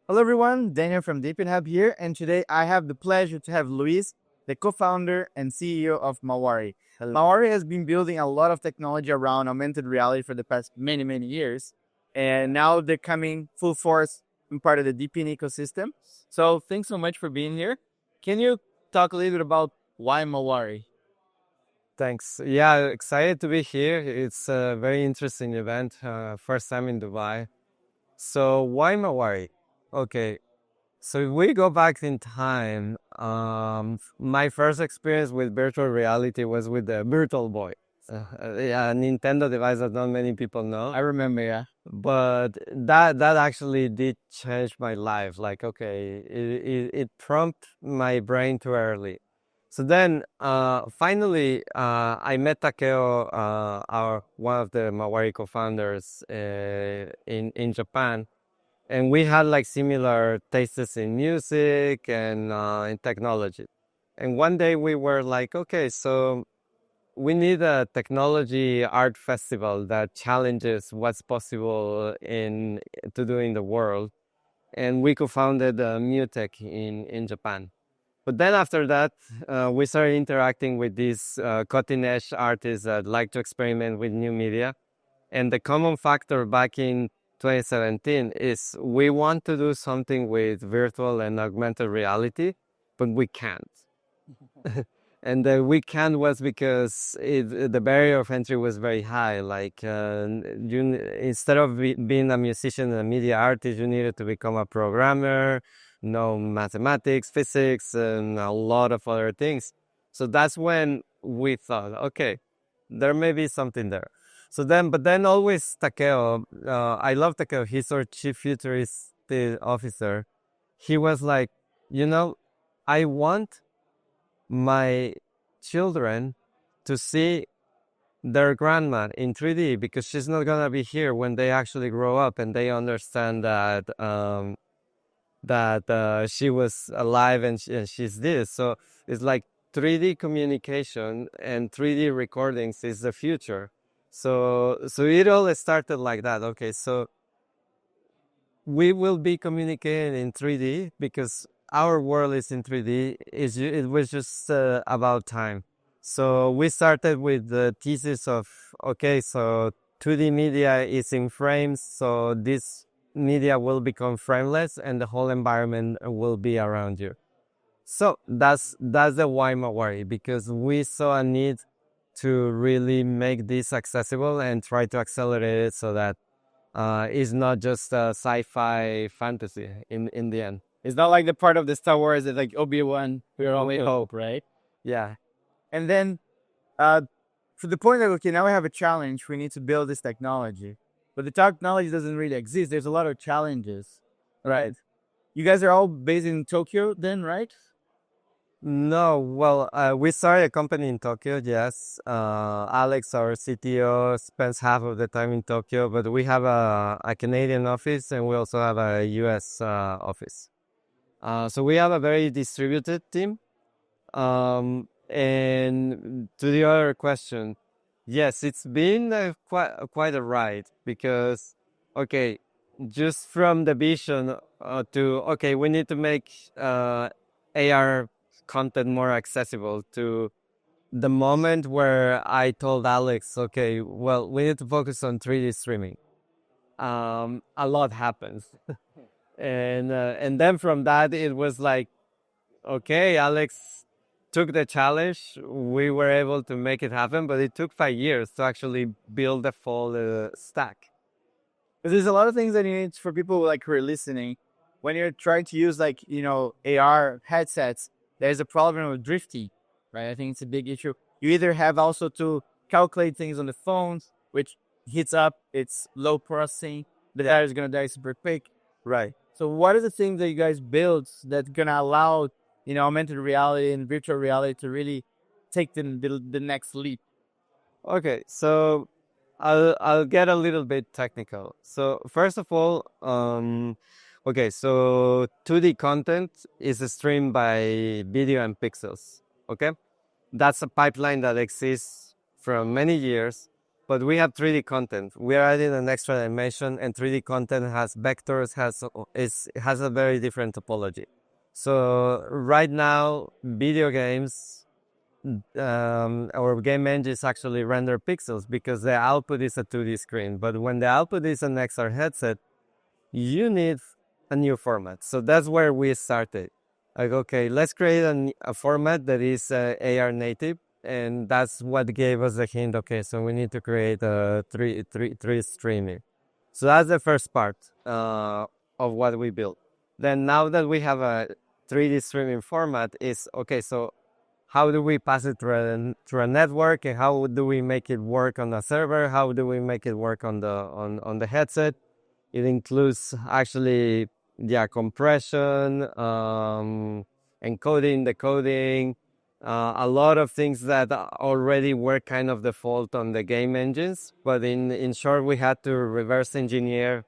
Hello, everyone. Daniel from DePIN Hub here, and today I have the pleasure to have Luis, the co-founder and CEO of Mawari. Mawari has been building a lot of technology around augmented reality for the past many years, and now they're coming full force and part of the DePIN ecosystem. So, thanks so much for being here. Can you talk a little bit about why Mawari? Thanks. Yeah, excited to be here. It's a very interesting event. First time in Dubai. So why Mawari? Okay. So if we go back in time, my first experience with virtual reality was with the Virtual Boy. Yeah, a Nintendo device that not many people know. I remember, yeah. But that actually did change my life. Like, okay, it prompted my brain too early. So then, finally, I met Takeo, our one of the Mawari co-founders in Japan, and we had like similar tastes in music and in technology. And one day we were like, okay, so we need a technology art festival that challenges what's possible in to do in the world, and we co-founded Mutech in Japan. But then after that, we started interacting with these cutting edge artists that like to experiment with new media. And the common factor back in 2017 is we want to do something with virtual and augmented reality, but we can't. And the we can't was because the barrier of entry was very high. Like instead of being a musician and a media artist, you needed to become a programmer, know mathematics, physics, and a lot of other things. So that's when we thought, okay, there may be something there. So then, but then always Takeo, I love Takeo. He's our chief futurist officer. He was like, you know, I want my children to see their grandma in 3D because she's not gonna be here when they actually grow up and they understand that she was alive and she's this. So it's like 3D communication and 3D recordings is the future. So it all started like that. Okay, so we will be communicating in 3D because our world is in 3D. It was just about time. So we started with the thesis of, okay, so 2D media is in frames, so this media will become frameless and the whole environment will be around you. So that's the why Mawari, because we saw a need to really make this accessible and try to accelerate it so that it's not just a sci-fi fantasy in the end. It's not like the part of the Star Wars that like Obi-Wan, we only hope, right? Yeah. And then uh, to the point that, okay, now we have a challenge. We need to build this technology. But the technology doesn't really exist. There's a lot of challenges, right? You guys are all based in Tokyo then, right? No, well, we started a company in Tokyo, yes. Alex, our CTO, spends half of the time in Tokyo, but we have a Canadian office and we also have a US office. So we have a very distributed team. And to the other question, yes, it's been quite a ride because, okay, just from the vision to, okay, we need to make AR content more accessible to the moment where I told Alex, okay, well, we need to focus on 3D streaming. A lot happens. And then from that, it was like, okay, Alex took the challenge. We were able to make it happen, but it took 5 years to actually build the full stack. Because there's a lot of things that you need for people like who are listening. When you're trying to use like, AR headsets, there's a problem with drifting, right? I think it's a big issue. You either have also to calculate things on the phones, which heats up, it's low processing, the data is going to die super quick. Right. So what are the things that you guys build that's going to allow, augmented reality and virtual reality to really take the next leap? Okay, so I'll get a little bit technical. So first of all, okay, so 2D content is streamed by video and pixels. Okay, that's a pipeline that exists for many years, but we have 3D content. We are adding an extra dimension, and 3D content has vectors, has a very different topology. So right now, video games or game engines actually render pixels because the output is a 2D screen. But when the output is an XR headset, you need a new format. So that's where we started. Like, okay, let's create a format that is AR native. And that's what gave us the hint. Okay, so we need to create a three streaming. So that's the first part of what we built. Then now that we have a 3D streaming format, is okay. So how do we pass it through a network, and how do we make it work on the server? How do we make it work on the headset? It includes actually, compression, encoding, decoding, a lot of things that already were kind of default on the game engines. But in short, we had to reverse engineer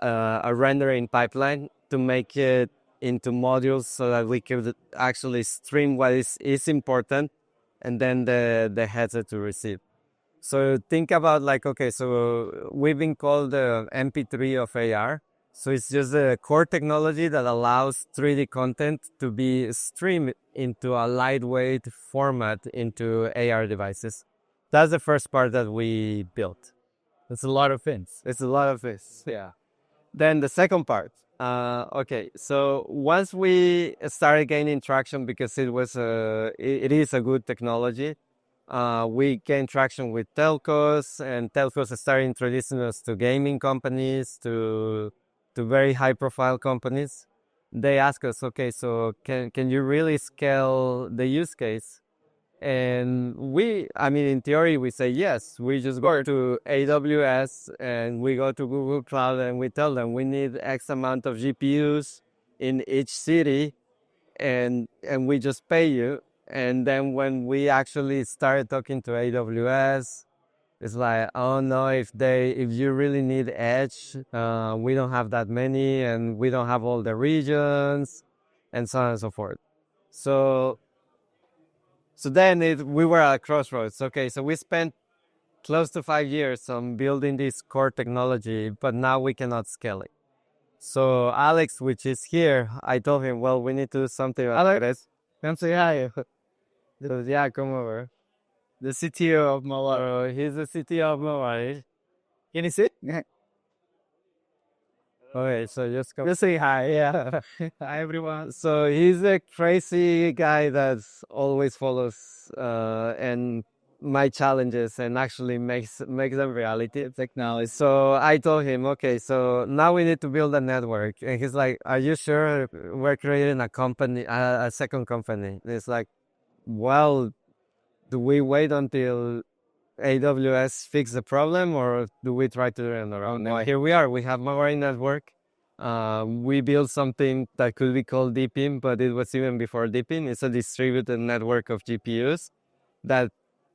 a rendering pipeline to make it into modules so that we could actually stream what is important and then the headset to receive. So think about like, okay, so we've been called the MP3 of AR. So it's just a core technology that allows 3D content to be streamed into a lightweight format into AR devices. That's the first part that we built. That's a lot of things. It's a lot of this, yeah. Then the second part. Okay, so once we started gaining traction because it is a good technology, we gained traction with telcos, and telcos started introducing us to gaming companies, to very high-profile companies. They ask us, okay, so can you really scale the use case? And in theory, we say yes. We just go to AWS and we go to Google Cloud and we tell them we need X amount of GPUs in each city, and we just pay you. And then when we actually started talking to AWS, it's like, oh no, if you really need edge, we don't have that many, and we don't have all the regions, and so on and so forth. So then we were at a crossroads. Okay, so we spent close to 5 years on building this core technology, but now we cannot scale it. So Alex, which is here, I told him, well, we need to do something about this. Come say hi. So yeah, come over. The CTO of Mawari. He's the CTO of Mawari. Can you sit? Okay, so just come. Just say hi. Yeah. Hi, everyone. So he's a crazy guy that always follows and my challenges and actually makes them reality. Technology. So I told him, okay, so now we need to build a network. And he's like, are you sure we're creating a company, a second company? And it's like, well, do we wait until AWS fix the problem, or do we try to do it on our own? Well, here we are. We have Mawari Network. We built something that could be called DePIN, but it was even before DePIN. It's a distributed network of GPUs that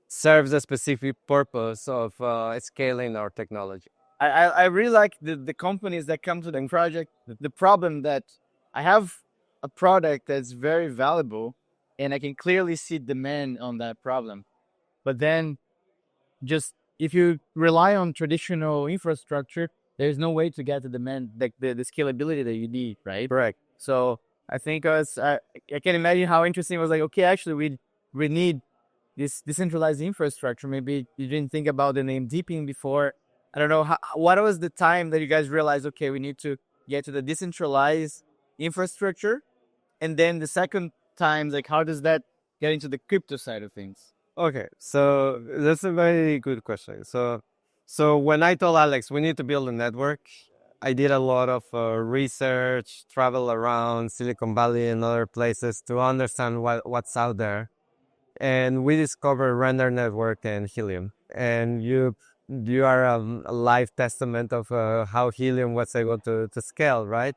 serves a specific purpose of scaling our technology. I really like the companies that come to the project. The problem that I have a product that's very valuable, and I can clearly see demand on that problem. But then just if you rely on traditional infrastructure, there's no way to get the demand, like the scalability that you need, right? Correct. So I think I can imagine how interesting it was. Like, okay, actually we need this decentralized infrastructure. Maybe you didn't think about the name DePIN before. I don't know. What was the time that you guys realized, okay, we need to get to the decentralized infrastructure? And then the second time, like, how does that get into the crypto side of things? Okay, so that's a very good question. So when I told Alex we need to build a network, I did a lot of research, travel around Silicon Valley and other places to understand what's out there. And we discovered Render Network and Helium. And you are a live testament of how Helium was able to scale, right?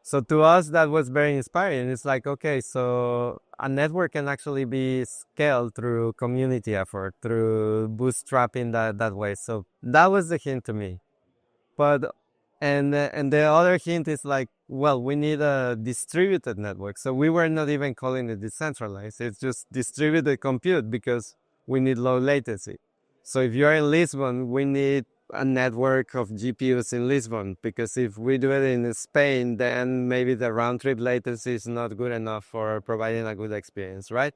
So to us, that was very inspiring. It's like, okay, so a network can actually be scaled through community effort, through bootstrapping that way. So that was the hint to me. But and the other hint is like, well, we need a distributed network. So we were not even calling it decentralized. It's just distributed compute because we need low latency. So if you're in Lisbon, we need a network of GPUs in Lisbon, because if we do it in Spain, then maybe the round trip latency is not good enough for providing a good experience, right?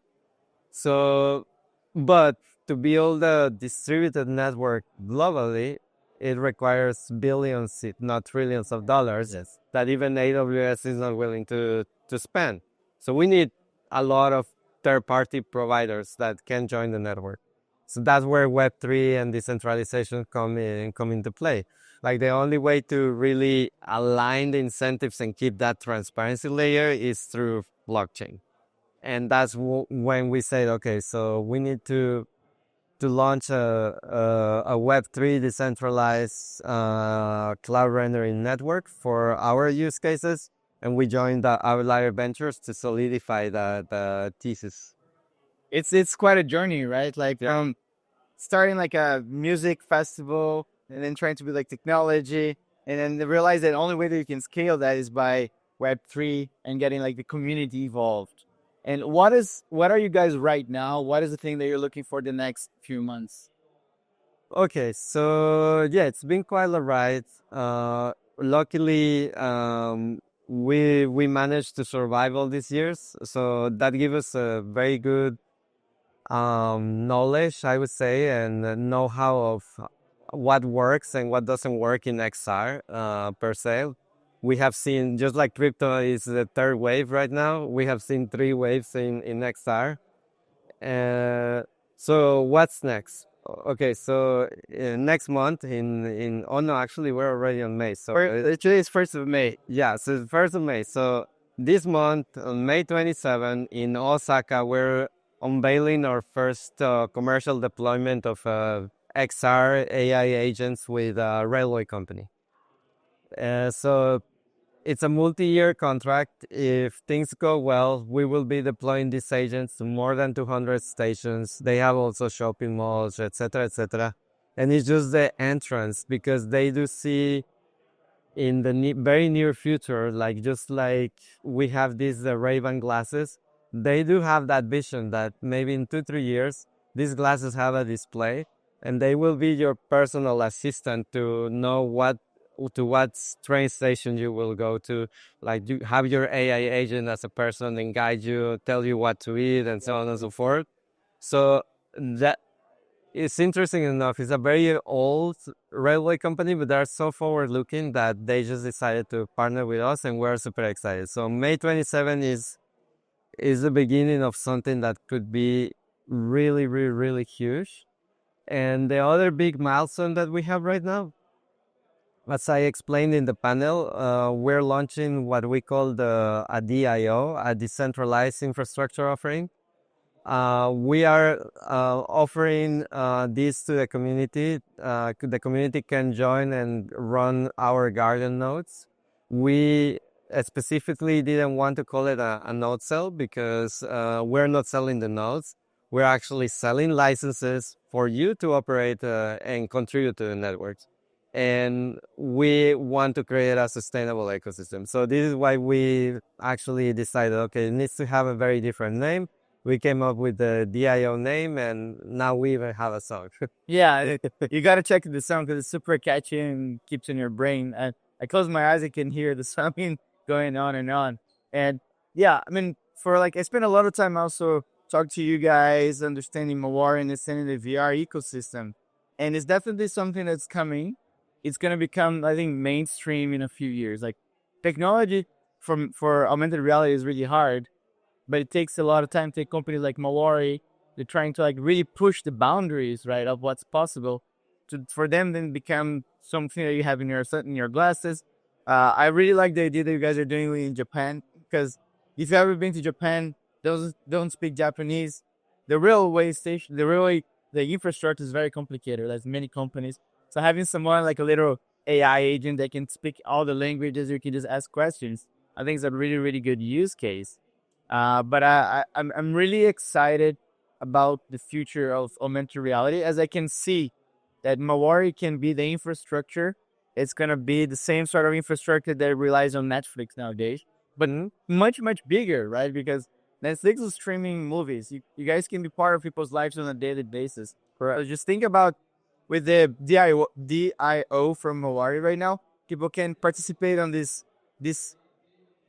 So, but to build a distributed network globally, it requires billions, if not trillions of dollars, Yes. that even AWS is not willing to spend. So we need a lot of third-party providers that can join the network. So that's where Web3 and decentralization come into play. Like the only way to really align the incentives and keep that transparency layer is through blockchain. And that's when we said, okay, so we need to launch a Web3 decentralized cloud rendering network for our use cases. And we joined the Outlier Ventures to solidify the thesis. It's quite a journey, right? Like from starting like a music festival and then trying to be like technology and then they realize that the only way that you can scale that is by Web3 and getting like the community evolved. And what are you guys right now? What is the thing that you're looking for the next few months? Okay, so yeah, it's been quite a ride. Luckily, we managed to survive all these years, so that gives us a very good knowledge, I would say, and know-how of what works and what doesn't work in XR per se. We have seen, just like crypto is the third wave right now, we have seen three waves in XR. So what's next? Okay, so next month oh no, actually we're already on May. So Today is 1st of May. yeah, so the 1st of May. So this month on May 27 in Osaka, we're unveiling our first commercial deployment of XR AI agents with a railway company. So it's a multi-year contract. If things go well, we will be deploying these agents to more than 200 stations. They have also shopping malls, etc., etc. And it's just the entrance, because they do see in the very near future, like just like we have these Ray-Ban glasses, they do have that vision that maybe in 2-3 years, these glasses have a display and they will be your personal assistant to know what train station you will go to. Like you have your AI agent as a person and guide you, tell you what to eat and so on and so forth. So that it's interesting enough. It's a very old railway company, but they're so forward looking that they just decided to partner with us and we're super excited. So May 27 is the beginning of something that could be really, really, really huge. And the other big milestone that we have right now, as I explained in the panel, we're launching what we call a DIO, a decentralized infrastructure offering. We are offering this to the community. The community can join and run our garden nodes. We specifically didn't want to call it a node sell because we're not selling the nodes. We're actually selling licenses for you to operate and contribute to the networks. And we want to create a sustainable ecosystem. So this is why we actually decided, okay, it needs to have a very different name. We came up with the DIO name, and now we even have a song. Yeah, you got to check the song because it's super catchy and keeps in your brain. And I close my eyes, I can hear the song going on and on. And yeah, I mean, I spent a lot of time also talking to you guys, understanding Mawari and understanding the VR ecosystem. And it's definitely something that's coming. It's going to become, I think, mainstream in a few years. Like technology for augmented reality is really hard, but it takes a lot of time to take companies like Mawari. They're trying to like really push the boundaries, right, of what's possible for them then become something that you have in your glasses. I really like the idea that you guys are doing in Japan, because if you've ever been to Japan, those don't speak Japanese. The infrastructure is very complicated. There's many companies. So having someone like a little AI agent that can speak all the languages, you can just ask questions, I think is a really, really good use case. But I'm really excited about the future of augmented reality, as I can see that Mawari can be the infrastructure. It's going to be the same sort of infrastructure that relies on Netflix nowadays, but much, much bigger, right? Because Netflix is streaming movies. You guys can be part of people's lives on a daily basis. Correct. So just think about with the DIO from Mawari right now, people can participate on this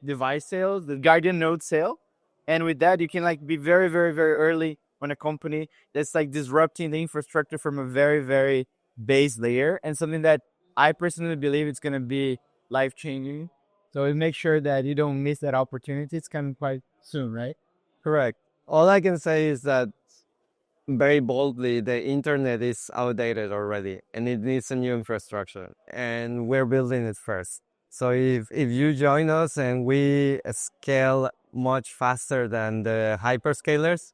device sales, the Guardian Node sale. And with that, you can like be very, very, very early on a company that's like disrupting the infrastructure from a very, very base layer and something that I personally believe it's going to be life changing. So it makes sure that you don't miss that opportunity. It's coming quite soon, right? Correct. All I can say is that very boldly, the internet is outdated already and it needs a new infrastructure. And we're building it first. So if you join us and we scale much faster than the hyperscalers,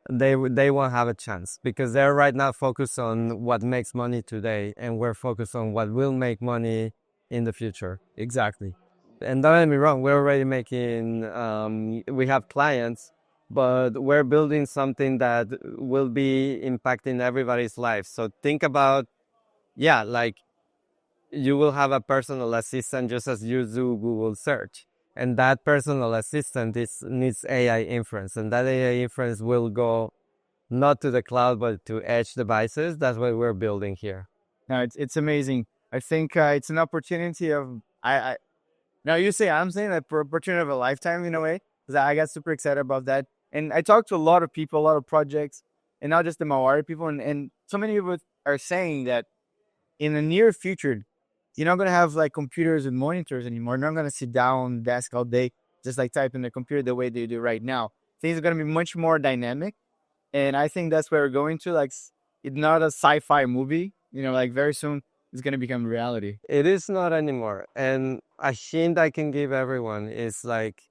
they won't have a chance because they're right now focused on what makes money today, and we're focused on what will make money in the future. Exactly. And don't get me wrong, we're already making, we have clients, but we're building something that will be impacting everybody's life. So think about, yeah, like you will have a personal assistant just as you do Google search. And that personal assistant needs AI inference. And that AI inference will go not to the cloud, but to edge devices. That's what we're building here. No, it's amazing. I think it's an opportunity of, I now you say I'm saying an opportunity of a lifetime in a way, because I got super excited about that. And I talked to a lot of people, a lot of projects, and not just the Mawari people. And so many people are saying that in the near future, you're not going to have like computers with monitors anymore. You're not going to sit down desk all day, just like type in the computer the way they do right now. Things are going to be much more dynamic. And I think that's where we're going to. Like, it's not a sci-fi movie, like very soon it's going to become reality. It is not anymore. And a hint I can give everyone is like,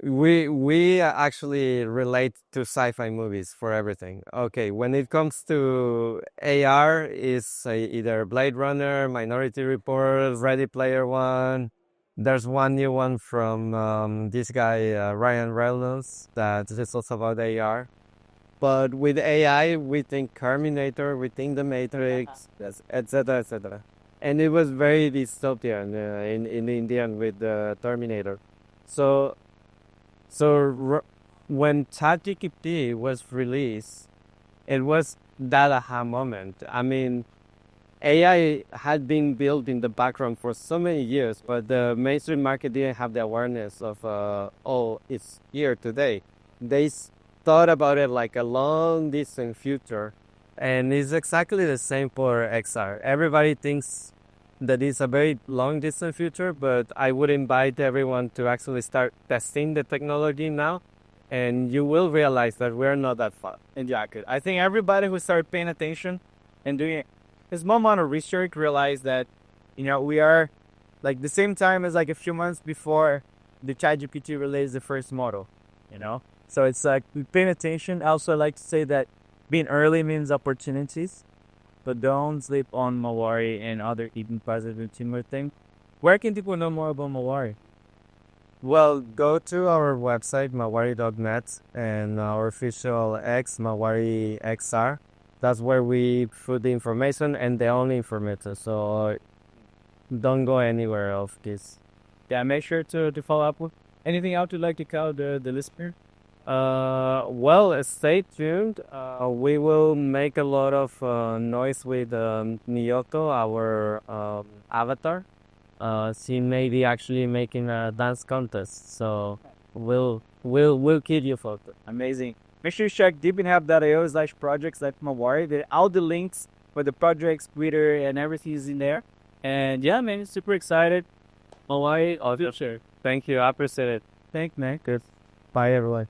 we actually relate to sci-fi movies for everything. Okay, when it comes to AR, is either Blade Runner, Minority Report, Ready Player One. There's one new one from this guy Ryan Reynolds that is also about AR. But with AI, we think Terminator, we think The Matrix, etc., etc. And it was very dystopian in the end with the Terminator. So when ChatGPT was released, it was that aha moment. I mean, AI had been built in the background for so many years, but the mainstream market didn't have the awareness of, oh, it's here today. They thought about it like a long distant future, and it's exactly the same for XR. Everybody thinks that it's a very long distant future, but I would invite everyone to actually start testing the technology now, and you will realize that we're not that far. Exactly. I think everybody who started paying attention and doing a small amount of research realized that, we are like the same time as like a few months before the ChatGPT released the first model, So it's like paying attention. Also, I like to say that being early means opportunities. But don't sleep on Mawari and other even positive teamwork thing. Where can people know more about Mawari? Well, go to our website, mawari.net, and our official X, Mawari XR. That's where we put the information and the only information. So don't go anywhere of this. Yeah, make sure to follow up with anything else you'd like to tell the listener. Well, stay tuned. We will make a lot of noise with Nyoto, our avatar. She may be actually making a dance contest, so we'll keep you posted. Amazing. Make sure you check deepinhub.io/projects like Mawari. All the links for the projects, Twitter, and everything is in there. And yeah, man, super excited. Mawari, Sure. Thank you. I appreciate it. Thanks, man. Good. Bye, everyone.